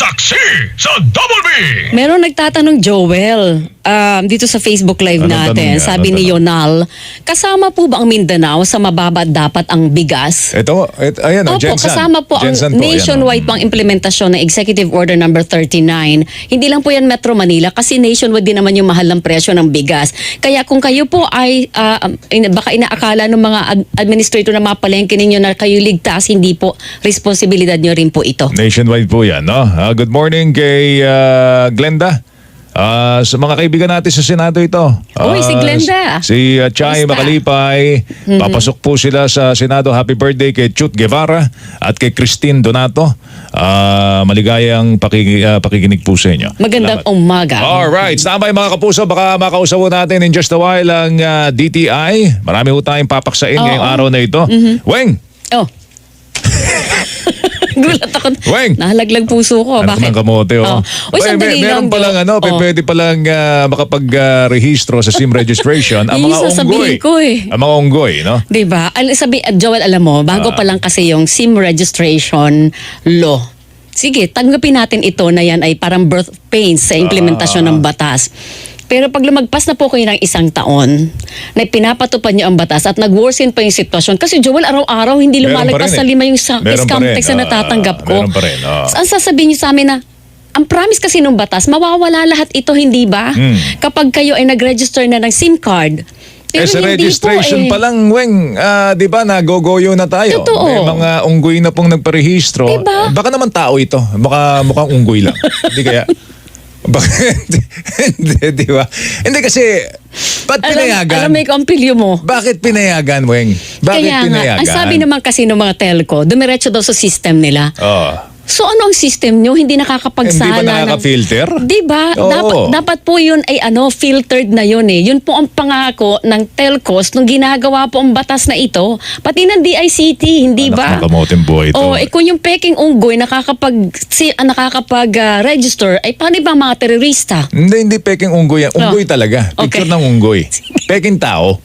Taxi sa Double B! Meron nagtatanong, Joel, dito sa Facebook Live Anong natin. tanong niya? Sabi Anong ni tanong? Yonal, kasama po ba ang Mindanao sa mababa dapat ang bigas? Ayan o, Opo, Jensen. kasama po ang Jensen po, nationwide ayan, pang implementasyon ng Executive Order number 39. Hindi lang po yan Metro Manila kasi nationwide din naman yung mahal ng presyo ng bigas. Kaya kung kayo po ay baka inaakala ng mga administrator na mapalengke ninyo na kayo ligtas, hindi po responsibilidad nyo rin po ito. Nationwide po yan, no? Good morning kay Glenda. Sa mga kaibigan natin sa Senado ito. Uy, si Glenda. Si Chay Kamusta? Makalipay. Papasok po sila sa Senado. Happy birthday kay Chut Guevara at kay Christine Donato. Maligayang pakikinig po sa inyo. Magandang Salamat. umaga. Alright, standby mga kapuso. Baka makausap po natin in just a while ang DTI. Marami po tayong papaksain ngayong araw na ito. Weng! Oh. Gulat ako. Weng! Nahalaglag puso ko. Ano Bakit? ng kamote, oh. Uy, sandali lang. Meron palang pwede palang makapag-rehistro sa SIM registration ang Yun mga yung sasabihin unggoy. ko eh. Ang mga unggoy, no? Diba? Joel, alam mo, bago pa lang kasi yung SIM registration law. Sige, tanggapin natin ito na yan ay parang birth pains sa implementasyon ng batas. Pero pag lumagpas na po kayo ng isang taon, na pinapatupad nyo ang batas at nag-worsen pa yung sitwasyon. Kasi Joel, araw-araw hindi Meron pa lumalagpas rin sa eh. 5 yung Meron scam pa rin. text na natatanggap ko. Meron pa rin. Ang sasabihin nyo sa amin na, ang promise kasi nung batas, mawawala lahat ito, hindi ba? Kapag kayo ay nag-register na ng SIM card. Pero sa hindi registration po, pa lang, Weng, di ba, nagogoyo na tayo. Totoo. May mga unggoy na pong nagparehistro. Diba? Baka naman tao ito. Mukhang unggoy lang. Hindi kaya... Hindi, di ba? Hindi kasi, ba't pinayagan? Alam mo yung kampilyo mo. Bakit pinayagan, Weng? Bakit Kaya pinayagan? nga, ang sabi naman kasi ng mga telco, dumiretso daw sa system nila. Oh. So ano ang system nyo? Hindi nakakapagsala. Hindi ba nakaka-filter? Diba? Oo. Dapat po yun ay filtered na yun eh. Yun po ang pangako ng telcos nung ginagawa po ang batas na ito. Pati ng DICT, hindi ba? Anak ng kamoteng buhay ito. Kung yung peking unggoy nakakapag-register, ay paano ba ang mga terorista? Hindi peking unggoy yan. Unggoy talaga. Picture Okay. ng unggoy. Peking tao.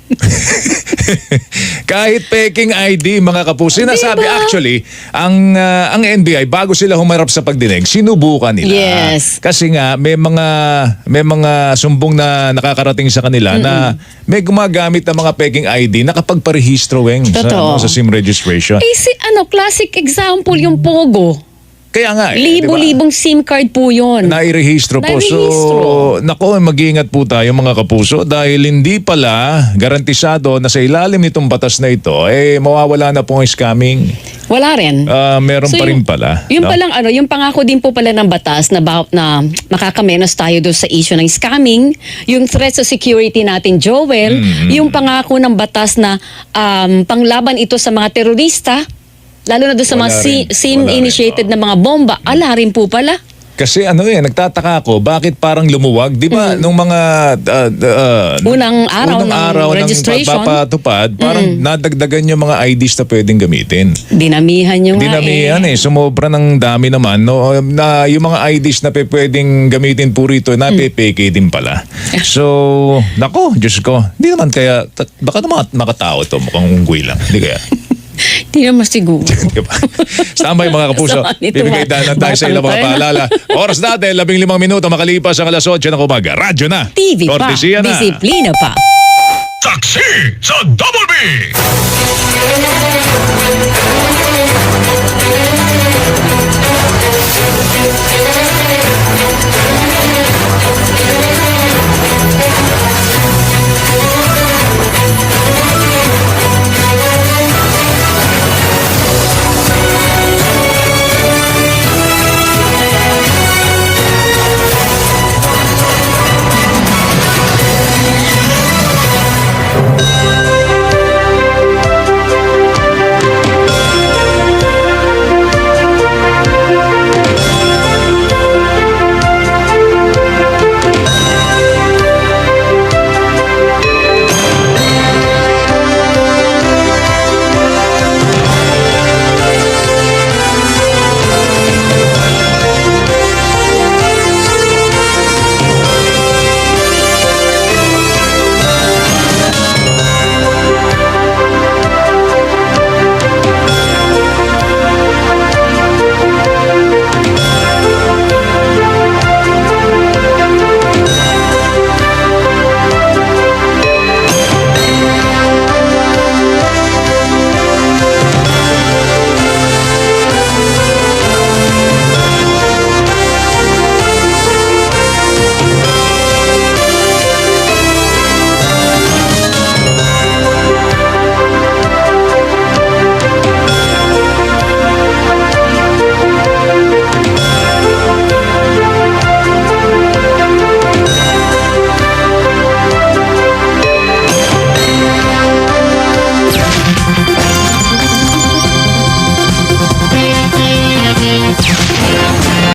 Kahit peking ID, mga kapuso. Sinasabi Diba? actually, ang NBI, bago sila humarap sa pagdinig, sinubukan nila. Yes. Kasi nga, may mga sumbong na nakakarating sa kanila na may gumagamit ng mga peking ID na kapag parehistro, Weng, Totoo. sa SIM registration. Classic example yung Pogo. Kaya nga, Libo-libong SIM card po yun. Nairehistro po. Nairehistro. So, nako, mag-iingat po tayo mga kapuso dahil hindi pala garantisado na sa ilalim nitong batas na ito, mawawala na po ang scamming. Wala rin. Meron pa rin pala. Yung no? palang yung pangako din po pala ng batas na makakamenos tayo doon sa issue ng scamming, yung threat sa security natin, Joel, yung pangako ng batas na panglaban ito sa mga terorista, lalo na doon sa Wala mga rin. SIM-initiated na mga bomba, ala rin po pala. Kasi nagtataka ako, bakit parang lumuwag? Di ba, nung mga Unang araw ng registration, pagpapatupad, parang nadagdagan yung mga IDs na pwedeng gamitin. dinamihan yung Dinamihan sumobra ng dami naman no na yung mga IDs na pwedeng gamitin po rito na peke din pala. So, nako, Diyos ko. Hindi naman kaya baka naman makatao to, mukhang unggoy lang. Hindi kaya. Hindi naman siguro. Diba? Standby mga kapuso. Saan ito, Bibigay tayo tayo sa ilang mga batang paalala. Oras natin, 15 minuto makalipas ang alas 8 ng umaga. Radyo na. TV pa, Kortesiya na. disiplina pa. Taxi sa Double B!